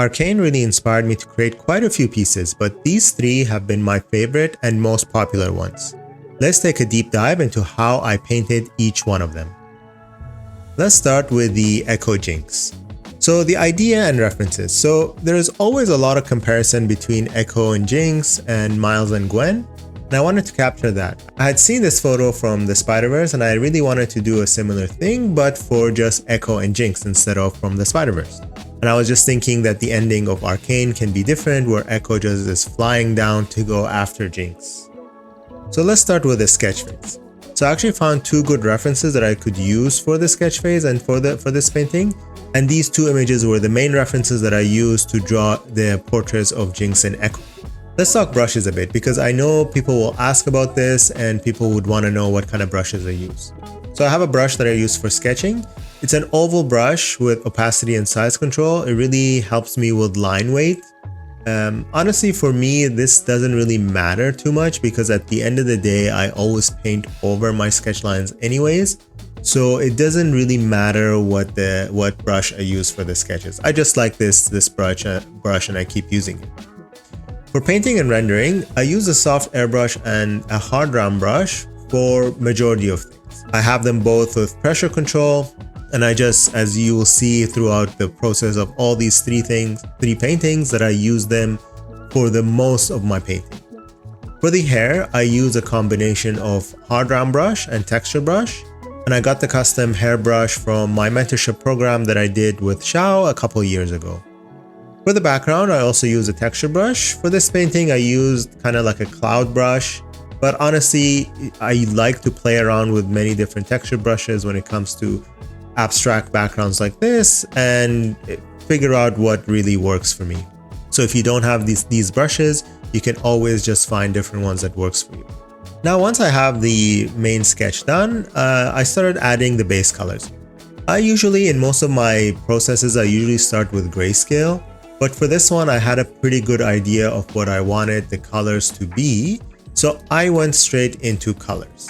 Arcane really inspired me to create quite a few pieces, but these three have been my favorite and most popular ones. Let's take a deep dive into how I painted each one of them. Let's start with the Ekko Jinx. So the idea and references. So there is always a lot of comparison between Ekko and Jinx and Miles and Gwen, and I wanted to capture that. I had seen this photo from the Speiderverse and I really wanted to do a similar thing, but for just Ekko and Jinx instead of from the Speiderverse. And I was just thinking that the ending of Arcane can be different, where Ekko just is flying down to go after Jinx. So let's start with the sketch phase. So I actually found two good references that I could use for the sketch phase and for this painting. And these two images were the main references that I used to draw the portraits of Jinx and Ekko. Let's talk brushes a bit, because I know people will ask about this and people would want to know what kind of brushes I use. So I have a brush that I use for sketching. It's an oval brush with opacity and size control. It really helps me with line weight. Honestly, for me, this doesn't really matter too much, because at the end of the day, I always paint over my sketch lines anyways. So it doesn't really matter what brush I use for the sketches. I just like this brush and I keep using it. For painting and rendering, I use a soft airbrush and a hard round brush for majority of things. I have them both with pressure control, and I just, as you will see throughout the process of all these three paintings, that I use them for the most of my painting. For the hair, I use a combination of hard round brush and texture brush, and I got the custom hairbrush from my mentorship program that I did with Xiao a couple years ago. For the background, I also use a texture brush. For this painting, I used kind of like a cloud brush, but honestly, I like to play around with many different texture brushes when it comes to abstract backgrounds like this and figure out what really works for me. So if you don't have these brushes, you can always just find different ones that works for you. Now, once I have the main sketch done, I started adding the base colors. In most of my processes, I usually start with grayscale, but for this one, I had a pretty good idea of what I wanted the colors to be, so I went straight into colors.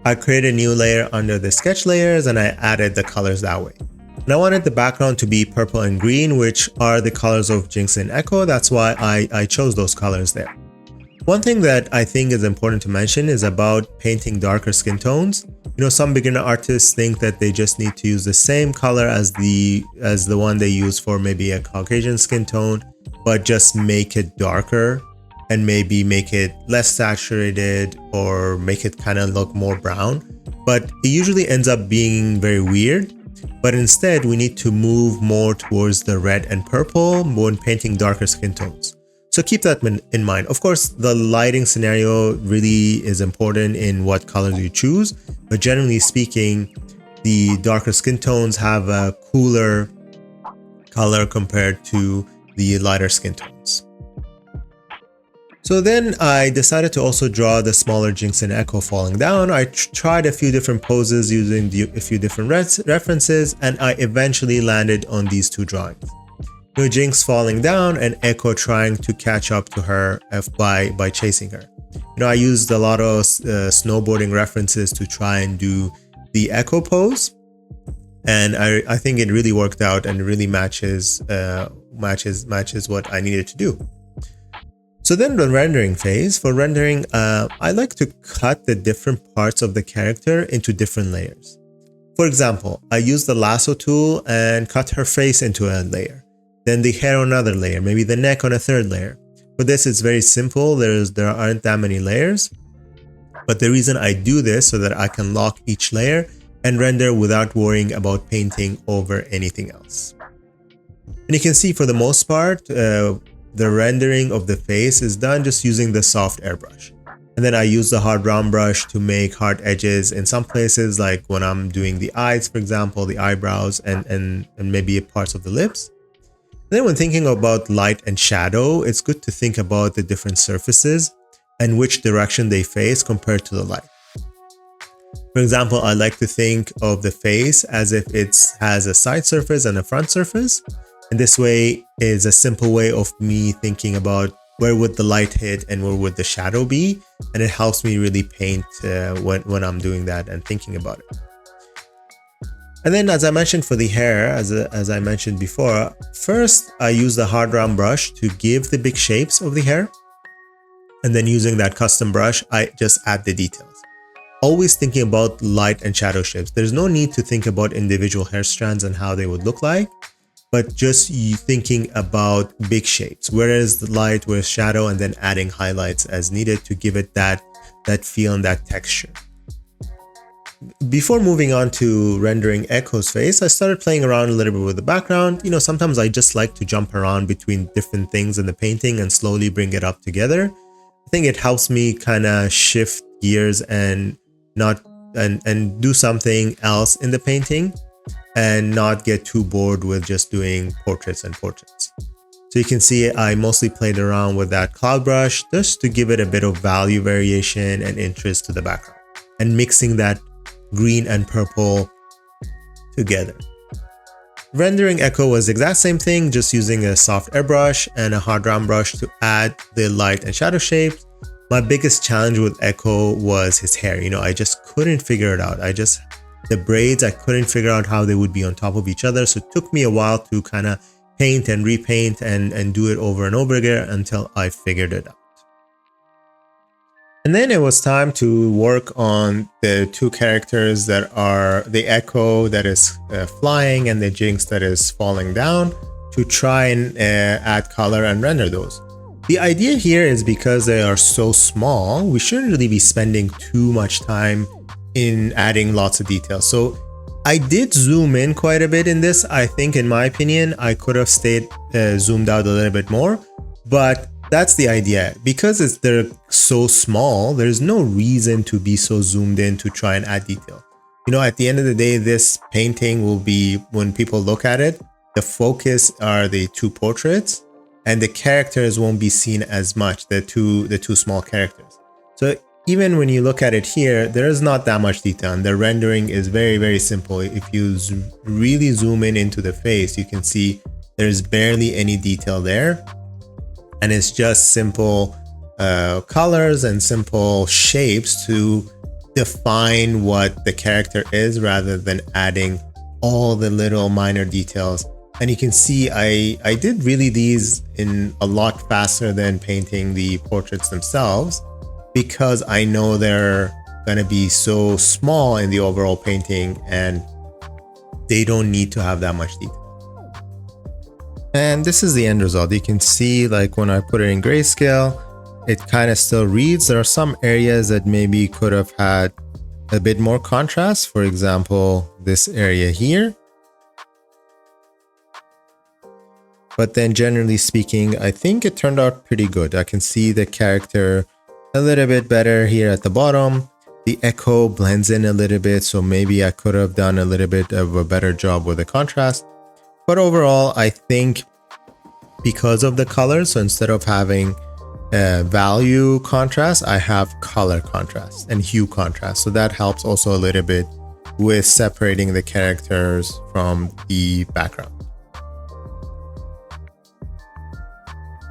I created a new layer under the sketch layers and I added the colors that way. And I wanted the background to be purple and green, which are the colors of Jinx and Ekko. That's why I chose those colors there. One thing that I think is important to mention is about painting darker skin tones. You know, some beginner artists think that they just need to use the same color as the one they use for maybe a Caucasian skin tone, but just make it darker and maybe make it less saturated or make it kind of look more brown. But it usually ends up being very weird. But instead, we need to move more towards the red and purple when painting darker skin tones. So keep that in mind. Of course, the lighting scenario really is important in what colors you choose, but generally speaking, the darker skin tones have a cooler color compared to the lighter skin tones. So then I decided to also draw the smaller Jinx and Ekko falling down. I tried a few different poses using a few different references, and I eventually landed on these two drawings. You know, Jinx falling down and Ekko trying to catch up to her by chasing her. You know, I used a lot of snowboarding references to try and do the Ekko pose, and I think it really worked out and really matches what I needed to do. So then the rendering phase. For rendering, I like to cut the different parts of the character into different layers. For example, I use the lasso tool and cut her face into a layer, then the hair on another layer, maybe the neck on a third layer. For this, it's very simple. There aren't that many layers, but the reason I do this so that I can lock each layer and render without worrying about painting over anything else. And you can see for the most part, the rendering of the face is done just using the soft airbrush. And then I use the hard round brush to make hard edges in some places, like when I'm doing the eyes, for example, the eyebrows and maybe parts of the lips. And then when thinking about light and shadow, it's good to think about the different surfaces and which direction they face compared to the light. For example, I like to think of the face as if it has a side surface and a front surface. And this way is a simple way of me thinking about where would the light hit and where would the shadow be. And it helps me really paint when I'm doing that and thinking about it. And then as I mentioned for the hair, as I mentioned before, first I use the hard round brush to give the big shapes of the hair. And then using that custom brush, I just add the details. Always thinking about light and shadow shapes. There's no need to think about individual hair strands and how they would look like, but just you thinking about big shapes. Where is the light, where's shadow, and then adding highlights as needed to give it that feel and that texture. Before moving on to rendering Ekko's face, I started playing around a little bit with the background. You know, sometimes I just like to jump around between different things in the painting and slowly bring it up together. I think it helps me kind of shift gears and do something else in the painting and not get too bored with just doing portraits and portraits. So you can see I mostly played around with that cloud brush just to give it a bit of value variation and interest to the background and mixing that green and purple together. Rendering Ekko was the exact same thing, just using a soft airbrush and a hard round brush to add the light and shadow shapes. My biggest challenge with Ekko was his hair. You know, I just couldn't figure it out. The braids, I couldn't figure out how they would be on top of each other. So it took me a while to kind of paint and repaint and do it over and over again until I figured it out. And then it was time to work on the two characters that are the Ekko that is flying and the Jinx that is falling down to try and add color and render those. The idea here is because they are so small, we shouldn't really be spending too much time in adding lots of details. So I did zoom in quite a bit in this. I think in my opinion, I could have stayed zoomed out a little bit more, but that's the idea. Because they're so small, there's no reason to be so zoomed in to try and add detail. You know, at the end of the day, this painting will be, when people look at it, the focus are the two portraits and the characters won't be seen as much, the two small characters. So even when you look at it here, there is not that much detail and the rendering is very, very simple. If you really zoom in into the face, you can see there's barely any detail there. And it's just simple colors and simple shapes to define what the character is rather than adding all the little minor details. And you can see I did really these in a lot faster than painting the portraits themselves because I know they're going to be so small in the overall painting and they don't need to have that much detail. And this is the end result. You can see like when I put it in grayscale, it kind of still reads. There are some areas that maybe could have had a bit more contrast. For example, this area here. But then generally speaking, I think it turned out pretty good. I can see the character a little bit better here at the bottom. The Ekko blends in a little bit, so maybe I could have done a little bit of a better job with the contrast. But overall, I think because of the colors, so instead of having value contrast, I have color contrast and hue contrast. So that helps also a little bit with separating the characters from the background.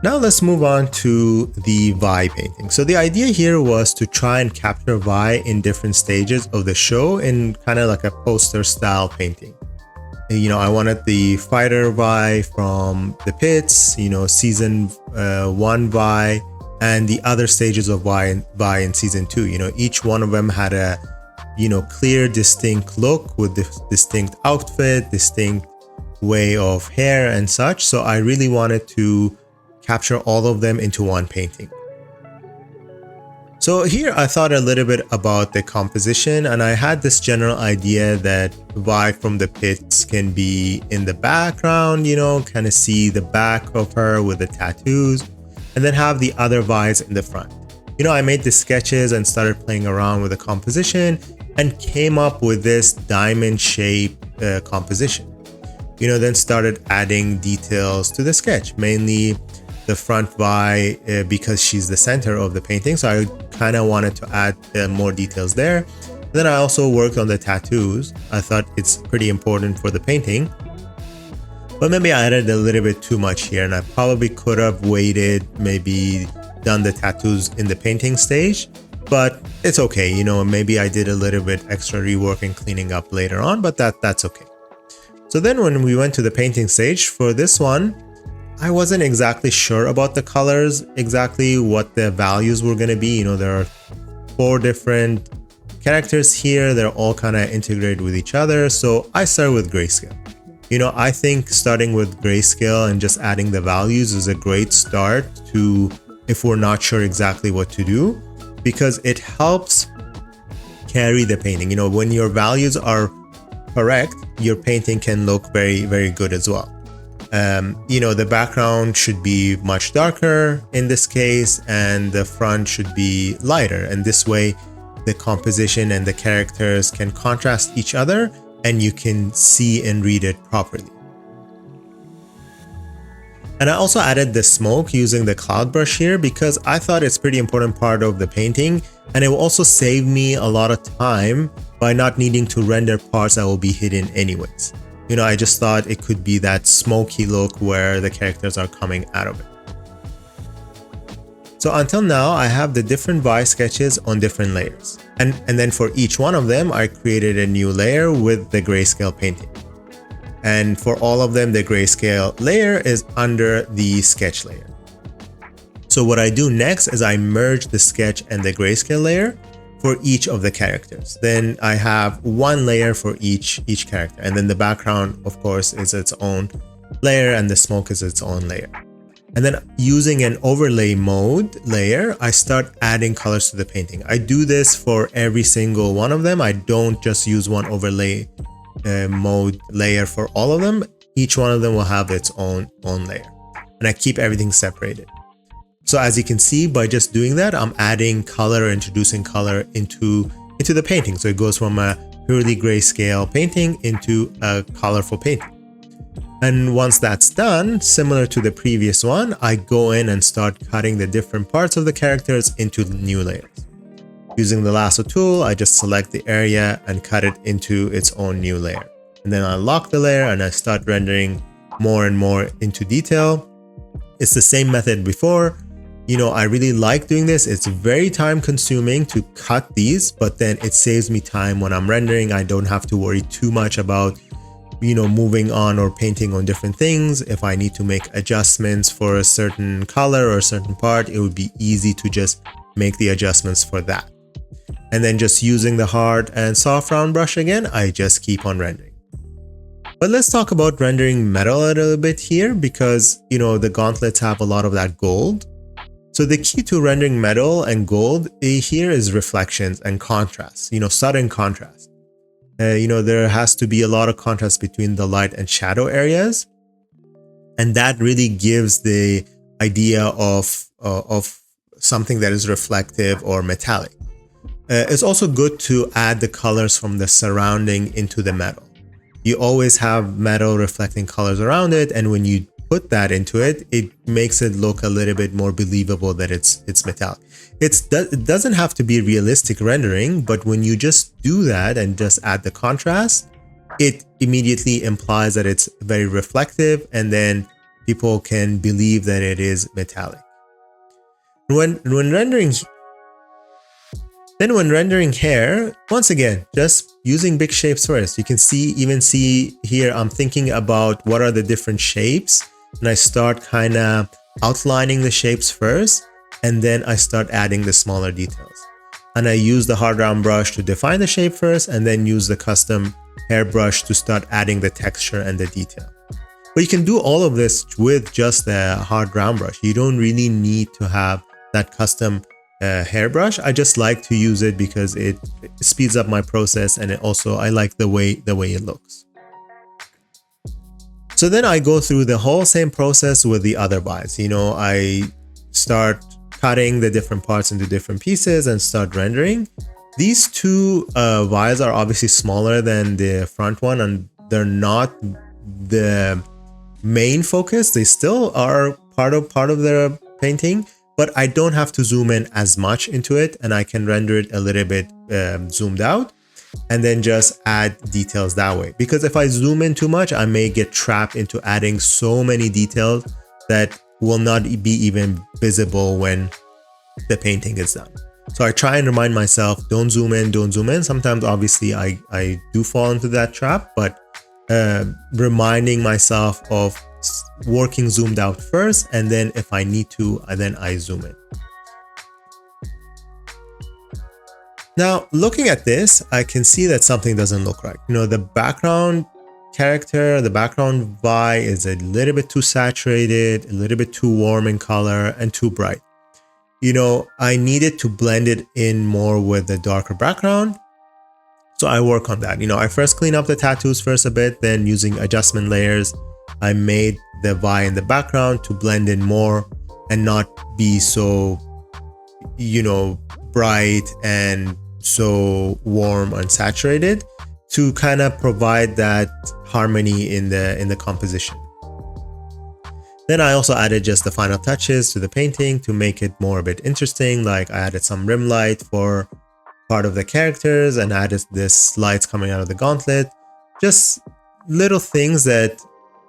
Now let's move on to the Vi painting. So the idea here was to try and capture Vi in different stages of the show in kind of like a poster style painting. You know, I wanted the fighter Vi from the pits, you know, season 1 Vi, and the other stages of Vi in season 2. You know, each one of them had a, you know, clear, distinct look with this distinct outfit, distinct way of hair and such. So I really wanted to capture all of them into one painting. So here I thought a little bit about the composition, and I had this general idea that Vi from the pits can be in the background, you know, kind of see the back of her with the tattoos, and then have the other Vi's in the front. You know, I made the sketches and started playing around with the composition and came up with this diamond shape composition. You know, then started adding details to the sketch, mainly the front Vi because she's the center of the painting. So I kind of wanted to add more details there. Then I also worked on the tattoos. I thought it's pretty important for the painting, but maybe I added a little bit too much here, and I probably could have waited, maybe done the tattoos in the painting stage but it's okay. You know, maybe I did a little bit extra rework and cleaning up later on, but that's okay. So then when we went to the painting stage for this one, I wasn't exactly sure about the colors, exactly what the values were going to be. You know, there are 4 different characters here. They're all kind of integrated with each other. So I started with grayscale. You know, I think starting with grayscale and just adding the values is a great start to if we're not sure exactly what to do, because it helps carry the painting. You know, when your values are correct, your painting can look very, very good as well. You know, the background should be much darker in this case, and the front should be lighter. And this way, the composition and the characters can contrast each other, and you can see and read it properly. And I also added the smoke using the cloud brush here because I thought it's a pretty important part of the painting, and it will also save me a lot of time by not needing to render parts that will be hidden anyways. You know, I just thought it could be that smoky look where the characters are coming out of it. So until now, I have the different Vi sketches on different layers. And then for each one of them, I created a new layer with the grayscale painting. And for all of them, the grayscale layer is under the sketch layer. So what I do next is I merge the sketch and the grayscale layer for each of the characters. Then I have one layer for each character. And then the background, of course, is its own layer, and the smoke is its own layer. And then using an overlay mode layer, I start adding colors to the painting. I do this for every single one of them. I don't just use one overlay mode layer for all of them. Each one of them will have its own layer. And I keep everything separated. So as you can see, by just doing that, I'm adding color, introducing color into the painting. So it goes from a purely grayscale painting into a colorful painting. And once that's done, similar to the previous one, I go in and start cutting the different parts of the characters into new layers. Using the lasso tool, I just select the area and cut it into its own new layer. And then I lock the layer and I start rendering more and more into detail. It's the same method before. You know, I really like doing this. It's very time consuming to cut these, but then it saves me time when I'm rendering. I don't have to worry too much about, you know, moving on or painting on different things. If I need to make adjustments for a certain color or a certain part, it would be easy to just make the adjustments for that. And then just using the hard and soft round brush again, I just keep on rendering. But let's talk about rendering metal a little bit here because, you know, the gauntlets have a lot of that gold. So the key to rendering metal and gold here is reflections and contrast, you know, sudden contrast. You know, there has to be a lot of contrast between the light and shadow areas. And that really gives the idea of something that is reflective or metallic. It's also good to add the colors from the surrounding into the metal. You always have metal reflecting colors around it, and when you put that into it, it makes it look a little bit more believable that it's metallic. It doesn't have to be realistic rendering, but when you just do that and just add the contrast, it immediately implies that it's very reflective, and then people can believe that it is metallic. When rendering hair, once again, just using big shapes first. You can even see here, I'm thinking about what are the different shapes, and I start kind of outlining the shapes first, and then I start adding the smaller details. And I use the hard round brush to define the shape first, and then use the custom hair brush to start adding the texture and the detail. But you can do all of this with just the hard round brush. You don't really need to have that custom hairbrush. I just like to use it because it speeds up my process, and I like the way it looks. So then I go through the whole same process with the other Vs. You know, I start cutting the different parts into different pieces and start rendering. These two Vs are obviously smaller than the front one, and they're not the main focus. They still are part of the painting, but I don't have to zoom in as much into it, and I can render it a little bit zoomed out and then just add details that way. Because if I zoom in too much, I may get trapped into adding so many details that will not be even visible when the painting is done. So I try and remind myself, don't zoom in, don't zoom in. Sometimes obviously I do fall into that trap, but reminding myself of working zoomed out first, and then if I need to, then I zoom in. Now, looking at this, I can see that something doesn't look right. You know, the background character, the background Vi is a little bit too saturated, a little bit too warm in color, and too bright. You know, I needed to blend it in more with the darker background. So I work on that. You know, I first clean up the tattoos first a bit, then using adjustment layers, I made the Vi in the background to blend in more and not be so, you know, bright and so warm and saturated, to kind of provide that harmony in the composition. Then I also added just the final touches to the painting to make it more a bit interesting. Like I added some rim light for part of the characters and added this lights coming out of the gauntlet. Just little things that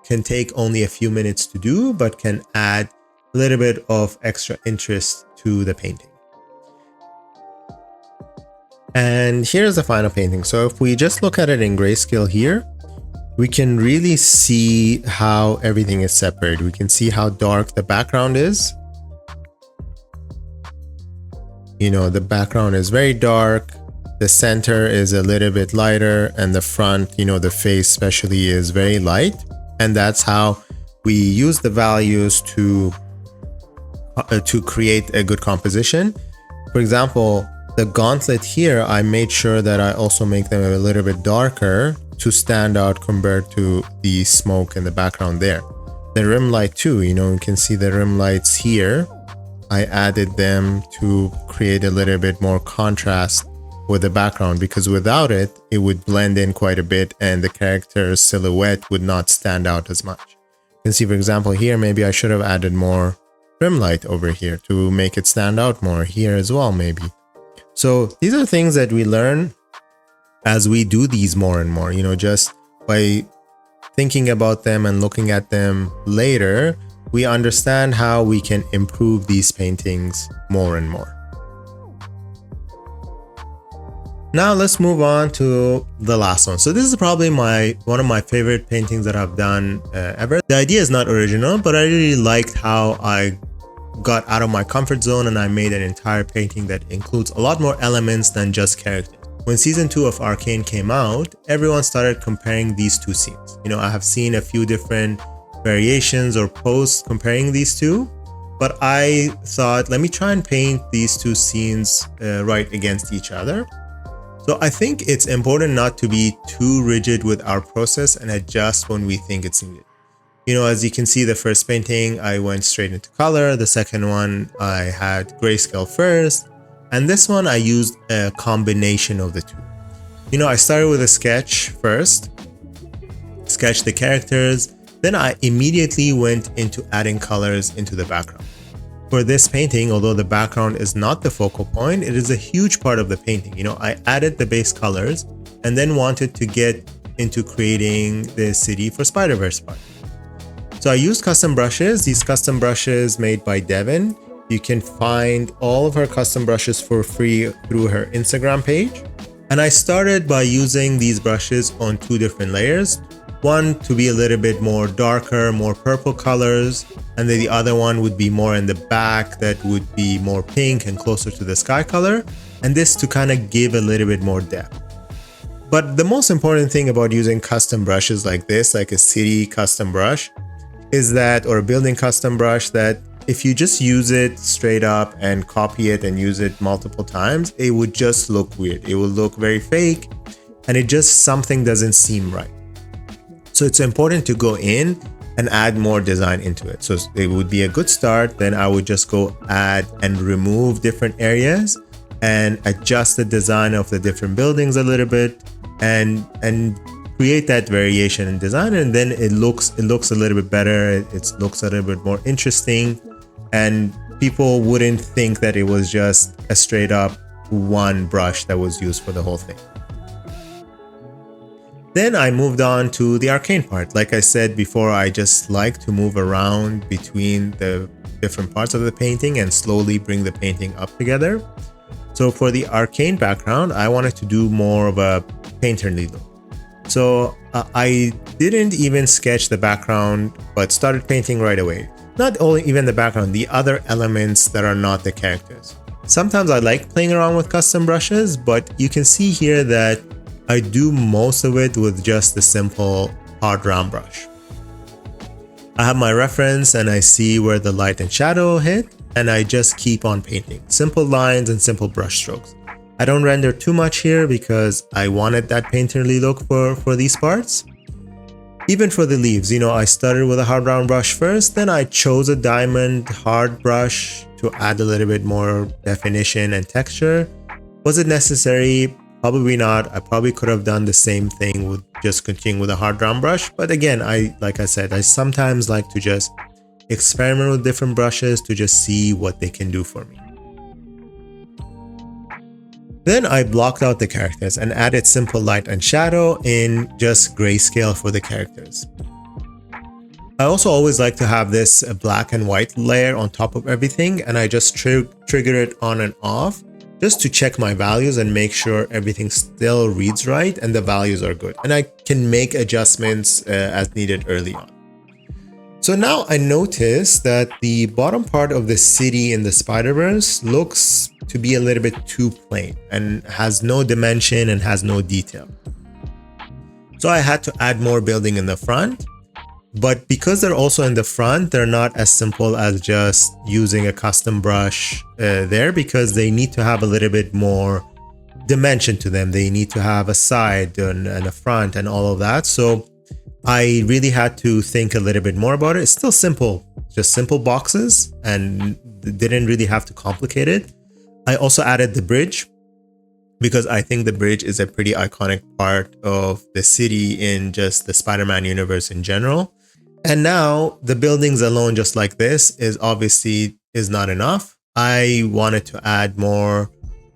can take only a few minutes to do, but can add a little bit of extra interest to the painting. And here's the final painting. So if we just look at it in grayscale here, we can really see how everything is separated. We can see how dark the background is. You know, the background is very dark. The center is a little bit lighter, and the front, you know, the face especially, is very light. And that's how we use the values to create a good composition. For example, the gauntlet here, I made sure that I also make them a little bit darker to stand out compared to the smoke in the background there. The rim light too, you know, you can see the rim lights here. I added them to create a little bit more contrast with the background, because without it, it would blend in quite a bit and the character's silhouette would not stand out as much. You can see, for example, here, maybe I should have added more rim light over here to make it stand out more here as well, maybe. So these are things that we learn as we do these more and more, you know, just by thinking about them and looking at them later, we understand how we can improve these paintings more and more. Now let's move on to the last one. So this is probably one of my favorite paintings that I've done ever. The idea is not original, but I really liked how I got out of my comfort zone and I made an entire painting that includes a lot more elements than just characters. When season 2 of Arcane came out, everyone started comparing these two scenes. You know, I have seen a few different variations or posts comparing these two, but I thought, let me try and paint these two scenes right against each other. So I think it's important not to be too rigid with our process and adjust when we think it's needed. You know, as you can see, the first painting, I went straight into color. The second one, I had grayscale first. And this one, I used a combination of the two. You know, I started with a sketch first, sketched the characters. Then I immediately went into adding colors into the background. For this painting, although the background is not the focal point, it is a huge part of the painting. You know, I added the base colors and then wanted to get into creating the city for Speiderverse part. So I used custom brushes, these custom brushes made by Devin. You can find all of her custom brushes for free through her Instagram page. And I started by using these brushes on two different layers. One to be a little bit more darker, more purple colors, and then the other one would be more in the back that would be more pink and closer to the sky color, and this to kind of give a little bit more depth. But the most important thing about using custom brushes like this, like a city custom brush, is that, or a building custom brush, that if you just use it straight up and copy it and use it multiple times, it would just look weird. It will look very fake, and it just, something doesn't seem right. So it's important to go in and add more design into it. So it would be a good start. Then I would just go add and remove different areas and adjust the design of the different buildings a little bit and create that variation in design. And then it looks a little bit better. It looks a little bit more interesting, and people wouldn't think that it was just a straight up one brush that was used for the whole thing. Then I moved on to the Arcane part. Like I said before, I just like to move around between the different parts of the painting and slowly bring the painting up together. So for the Arcane background, I wanted to do more of a painterly look. So I didn't even sketch the background, but started painting right away. Not only even the background, the other elements that are not the characters. Sometimes I like playing around with custom brushes, but you can see here that I do most of it with just the simple hard round brush. I have my reference and I see where the light and shadow hit, and I just keep on painting. Simple lines and simple brush strokes. I don't render too much here because I wanted that painterly look for these parts. Even for the leaves, I started with a hard round brush first, then I chose a diamond hard brush to add a little bit more definition and texture. Was it necessary? Probably not. I probably could have done the same thing with just continuing with a hard round brush. But again, like I said, I sometimes like to just experiment with different brushes to just see what they can do for me. Then I blocked out the characters and added simple light and shadow in just grayscale for the characters. I also always like to have this black and white layer on top of everything, and I just trigger it on and off just to check my values and make sure everything still reads right and the values are good. And I can make adjustments as needed early on. So now I notice that the bottom part of the city in the Speiderverse looks to be a little bit too plain and has no dimension and has no detail. So I had to add more building in the front, but because they're also in the front, they're not as simple as just using a custom brush there, because they need to have a little bit more dimension to them. They need to have a side and a front and all of that. So I really had to think a little bit more about it. It's still simple, just simple boxes, and didn't really have to complicate it. I also added the bridge because I think the bridge is a pretty iconic part of the city in just the Spider-Man universe in general. And now the buildings alone, just like this, is not enough. I wanted to add more,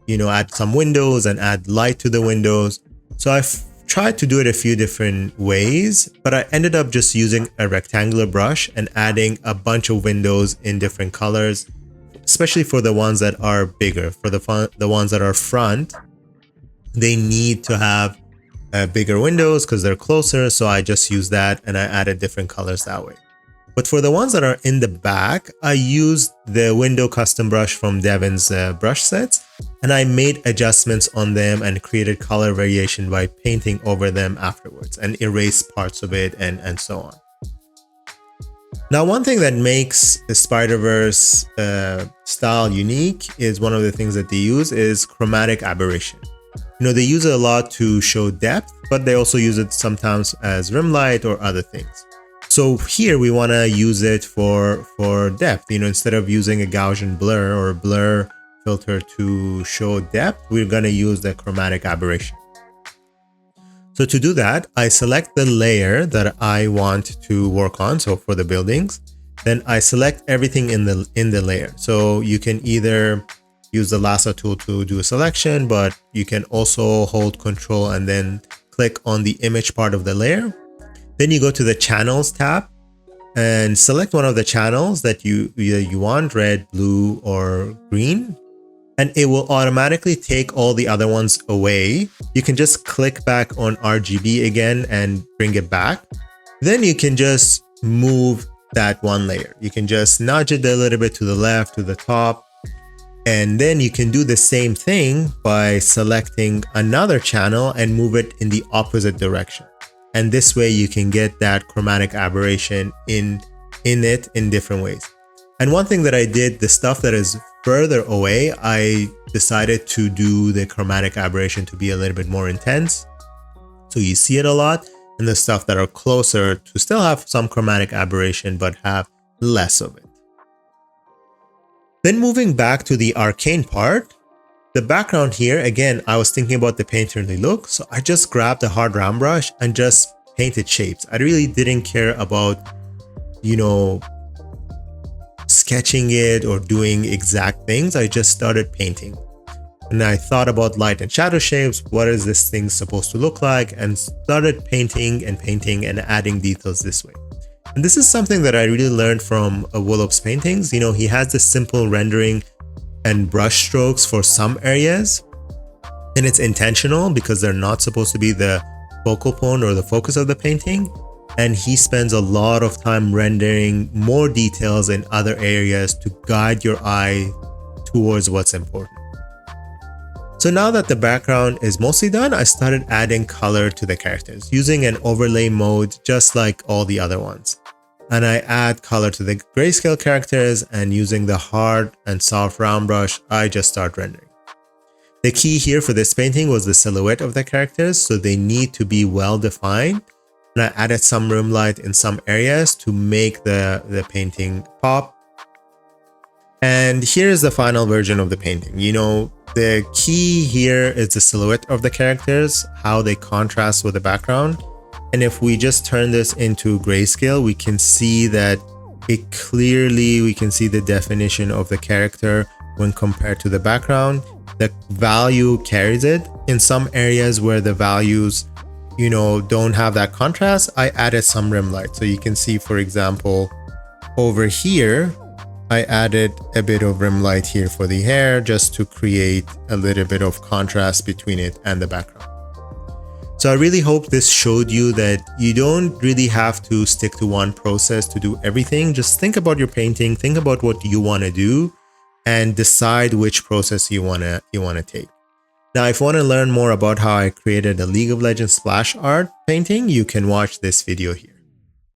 add some windows and add light to the windows. So I've tried to do it a few different ways, but I ended up just using a rectangular brush and adding a bunch of windows in different colors, especially for the ones that are bigger. For the ones that are front, they need to have bigger windows because they're closer. So I just used that and I added different colors that way. But for the ones that are in the back, I used the window custom brush from Devin's brush sets, and I made adjustments on them and created color variation by painting over them afterwards and erased parts of it and so on. Now, one thing that makes the Speiderverse style unique is one of the things that they use is chromatic aberration. They use it a lot to show depth, but they also use it sometimes as rim light or other things. So here we want to use it for depth. Instead of using a Gaussian blur or a blur filter to show depth, we're going to use the chromatic aberration. So to do that, I select the layer that I want to work on. So for the buildings, then I select everything in the layer. So you can either use the lasso tool to do a selection, but you can also hold Control and then click on the image part of the layer. Then you go to the channels tab and select one of the channels that you want, red, blue, or green. And it will automatically take all the other ones away. You can just click back on RGB again and bring it back. Then you can just move that one layer. You can just nudge it a little bit to the left, to the top. And then you can do the same thing by selecting another channel and move it in the opposite direction. And this way you can get that chromatic aberration in it in different ways. And one thing that I did, the stuff that is further away, I decided to do the chromatic aberration to be a little bit more intense. So you see it a lot. And the stuff that are closer to still have some chromatic aberration, but have less of it. Then moving back to the Arcane part, the background here, again, I was thinking about the painterly look. So I just grabbed a hard round brush and just painted shapes. I really didn't care about, sketching it or doing exact things. I just started painting. And I thought about light and shadow shapes. What is this thing supposed to look like? And started painting and adding details this way. And this is something that I really learned from Wolop's paintings. He has this simple rendering and brush strokes for some areas. And it's intentional because they're not supposed to be the focal point or the focus of the painting. And he spends a lot of time rendering more details in other areas to guide your eye towards what's important. So now that the background is mostly done, I started adding color to the characters using an overlay mode just like all the other ones. And I add color to the grayscale characters, and using the hard and soft round brush, I just start rendering. The key here for this painting was the silhouette of the characters, so they need to be well defined. And I added some rim light in some areas to make the painting pop. And here's the final version of the painting. You know, the key here is the silhouette of the characters, how they contrast with the background. And if we just turn this into grayscale, we can see that we can see the definition of the character when compared to the background. The value carries it. In some areas where the values, you know, don't have that contrast, I added some rim light. So you can see, for example, over here, I added a bit of rim light here for the hair just to create a little bit of contrast between it and the background. So I really hope this showed you that you don't really have to stick to one process to do everything. Just think about your painting, think about what you want to do, and decide which process you want to take. Now, if you want to learn more about how I created a League of Legends splash art painting, you can watch this video here.